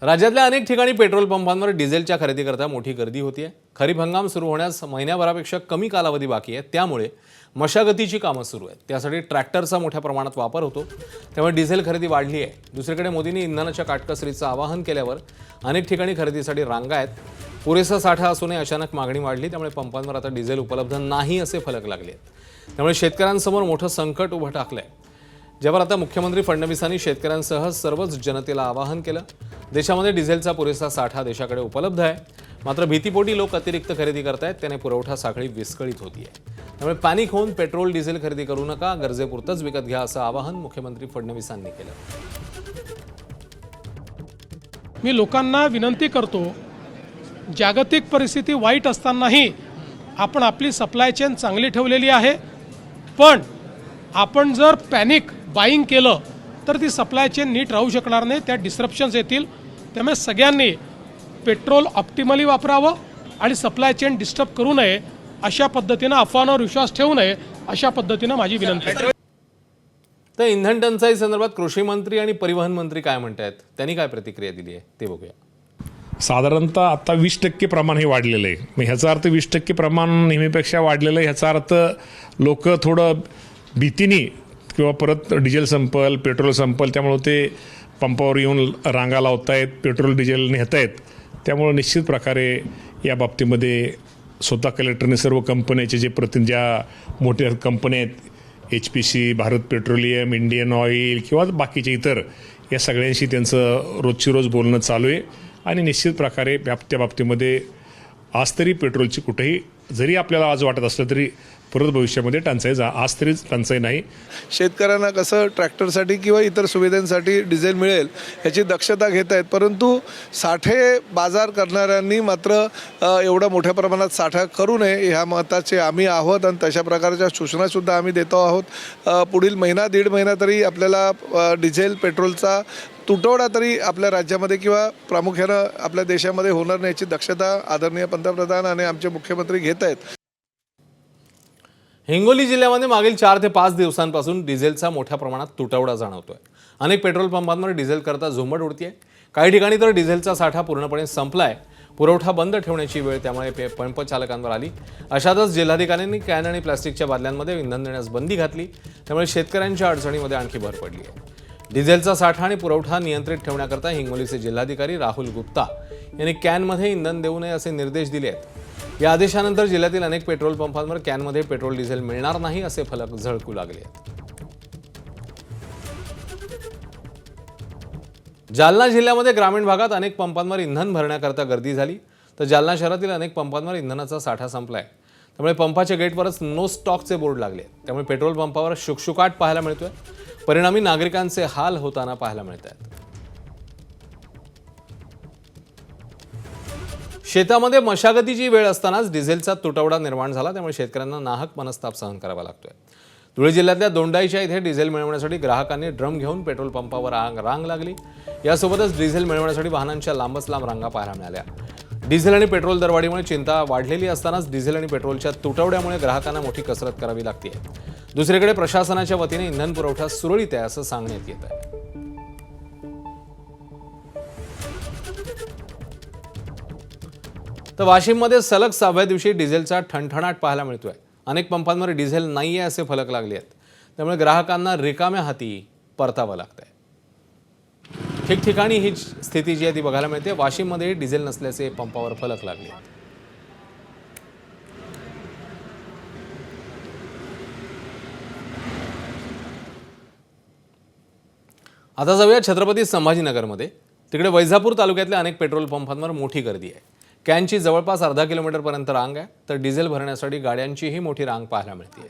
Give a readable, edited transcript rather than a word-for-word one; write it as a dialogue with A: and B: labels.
A: राज्यातल्या अनेक ठिकाणी पेट्रोल पंपांवर डिझेलच्या खरेदीकरता मोठी गर्दी होती आहे। खरीप हंगाम सुरू होण्यास महिन्याभरापेक्षा कमी कालावधी बाकी आहे, त्यामुळे मशागतीची कामं सुरू आहेत। त्यासाठी ट्रॅक्टरचा मोठ्या प्रमाणात वापर होतो, त्यामुळे डिझेल खरेदी वाढली आहे। दुसरीकडे मोदींनी इंधनाच्या काटकसरीचं आवाहन केल्यावर अनेक ठिकाणी खरेदीसाठी रांगा आहेत। पुरेसा साठा असूनही अचानक मागणी वाढली, त्यामुळे पंपांवर आता डिझेल उपलब्ध नाही असे फलक लागले आहेत। त्यामुळे शेतकऱ्यांसमोर मोठं संकट उभं टाकलंय, ज्यावर आता मुख्यमंत्री फडणवीसांनी शेतकऱ्यांसह सर्वच जनतेला आवाहन केलं। देशामध्ये डिझेलचा पुरेसा साठा देशाकडे उपलब्ध आहे, मात्र भीतीपोटी लोक अतिरिक्त खरेदी करतायत, त्याने पुरवठा साखळी विस्कळीत होती आहे। त्यामुळे पॅनिक होऊन पेट्रोल डिझेल खरेदी करू नका, गरजेपुरतच विकत घ्या असं आवाहन मुख्यमंत्री फडणवीसांनी केलं।
B: मी लोकांना विनंती करतो, जागतिक परिस्थिती वाईट असतानाही आपण आपली सप्लाय चेन चांगली ठेवलेली आहे, पण आपण जर पॅनिक बाईंग केलं तर ती सप्लाय चेन नीट राहू शकणार नाही, त्या डिस्ट्रप्शन्स येतील। त्यामुळे सगळ्यांनी पेट्रोल ऑप्टिमली वापरावं आणि सप्लाय चेन डिस्टर्ब करू नये, अशा पद्धतीनं अफवांवर विश्वास ठेवू नये, अशा पद्धतीनं माझी विनंती आहे।
A: तर इंधन टंचाई संदर्भात कृषी मंत्री आणि परिवहन मंत्री काय म्हणतात, त्यांनी काय प्रतिक्रिया दिली आहे ते बघूया।
C: साधारणतः आता 20% प्रमाण हे वाढलेलं आहे। मग ह्याचा अर्थ 20% प्रमाण नेहमीपेक्षा वाढलेलं आहे, ह्याचा अर्थ लोक थोडं भीतीने किंवा परत डिझेल संपल, पेट्रोल संपल, त्यामुळे ते पंपावर येऊन रांगा लावत आहेत, पेट्रोल डिझेल नेत आहेत। त्यामुळे निश्चित प्रकारे या बाबतीमध्ये स्वतः कलेक्टरने सर्व कंपन्याचे जे ज्या मोठ्या कंपन्या आहेत, HPC, Bharat petroleum, Indian oil किंवा बाकीचे इतर, या सगळ्यांशी त्यांचं रोजची रोज बोलणं चालू आहे आणि निश्चित प्रकारे त्या बाबतीमध्ये आज तरी पेट्रोलची कुठेही जरी आपल्याला आज वाटत असलं तरी परत भविष्यामध्ये टंचाई आज तरी टंचाई नाही।
D: शेतकऱ्यांना कसं ट्रॅक्टरसाठी किंवा इतर सुविधांसाठी डिझेल मिळेल याची दक्षता घेत आहेत, परंतु साठे बाजार करणाऱ्यांनी मात्र एवढा मोठ्या प्रमाणात साठा करू नये ह्या मताचे आम्ही आहोत आणि तशा प्रकारच्या सूचनासुद्धा आम्ही देतो आहोत। पुढील महिना दीड महिना तरी आपल्याला डिझेल पेट्रोलचा तुटवडा तरी आपल्या राज्यामध्ये किंवा प्रामुख्यानं आपल्या देशामध्ये होणार नाही याची दक्षता आदरणीय पंतप्रधान आणि आमचे मुख्यमंत्री घेत आहेत।
A: हिंगोली जिल्ह्यामध्ये मागील 4 ते 5 दिवसांपासून डिझेलचा मोठ्या प्रमाणात तुटवडा जाणवतोय। अनेक पेट्रोल पंपांवर डिझेल करता झुंबड उडतीये, काही ठिकाणी तर डिझेलचा साठा पूर्णपणे संपलाय, पुरवठा बंद ठेवण्याची वेळ त्यामुळे पंप चालकांवर आली। अशातच जिल्हाधिकाऱ्यांनी कॅन आणि प्लास्टिकच्या बादल्यांमध्ये इंधन देण्यास बंदी घातली, त्यामुळे शेतकऱ्यांच्या अडचणीमध्ये आणखी भर पडली आहे। डिझेलचा साठा आणि पुरवठा नियंत्रित ठेवण्याकरता हिंगोलीचे जिल्हाधिकारी राहुल गुप्ता यांनी कॅनमध्ये इंधन देऊ नये असे निर्देश दिले आहेत। या आदेशानंतर जिल्ह्यातील अनेक पेट्रोल पंपांवर कॅनमध्ये पेट्रोल डिझेल मिळणार नाही असे फलक झळकू लागले आहेत। जालना जिल्ह्यामध्ये ग्रामीण भागात अनेक पंपांवर इंधन भरण्याकरता गर्दी झाली, तर जालना शहरातील अनेक पंपांवर इंधनाचा साठा संपलाय, त्यामुळे पंपाच्या गेटवरच नो स्टॉकचे बोर्ड लागले, त्यामुळे पेट्रोल पंपावर शुकशुकाट पाहायला मिळतोय। परिणामी नागरिकांचे हाल होताना पाहायला मिळत आहेत। शेतामध्ये मशागतीची वेळ असतानाच डिझेलचा तुटवडा निर्माण झाला, त्यामुळे शेतकऱ्यांना नाहक मनस्ताप सहन करावा लागतोय। धुळे जिल्ह्यातल्या दोंडाईच्या इथे डिझेल मिळवण्यासाठी ग्राहकांनी ड्रम घेऊन पेट्रोल पंपावर रांग लागली। यासोबतच डिझेल मिळवण्यासाठी वाहनांच्या लांबच लांब रांगा पाहायला मिळाल्या। डिझेल आणि पेट्रोल दरवाढीमुळे चिंता वाढलेली असतानाच डिझेल आणि पेट्रोलच्या तुटवड्यामुळे ग्राहकांना मोठी कसरत करावी लागते। दुसरीकडे प्रशासनाच्या वतीने इंधन पुरवठा सुरळीत आहे असं सांगण्यात येत आहे। तर वाशिममध्ये सलग 6व्या दिवशी डिझेलचा ठणठणाट पाहायला मिळतोय। अनेक पंपांवर डिझेल नाहीये असे फलक लागले आहेत, त्यामुळे ग्राहकांना रिकाम्या हाती परतावं लागतंय। ठिकठिकाणी ही स्थिती जी आहे ती बघायला मिळते। वाशिममध्ये डिझेल नसल्याचे पंपावर फलक लागले आहेत। आता जाऊया छत्रपती संभाजीनगरमध्ये। तिकडे वैजापूर तालुक्यातल्या अनेक पेट्रोल पंपांवर मोठी गर्दी आहे। कॅनची जवळपास अर्धा किलोमीटरपर्यंत रांग आहे, तर डिझेल भरण्यासाठी गाड्यांचीही मोठी रांग पाहायला मिळते।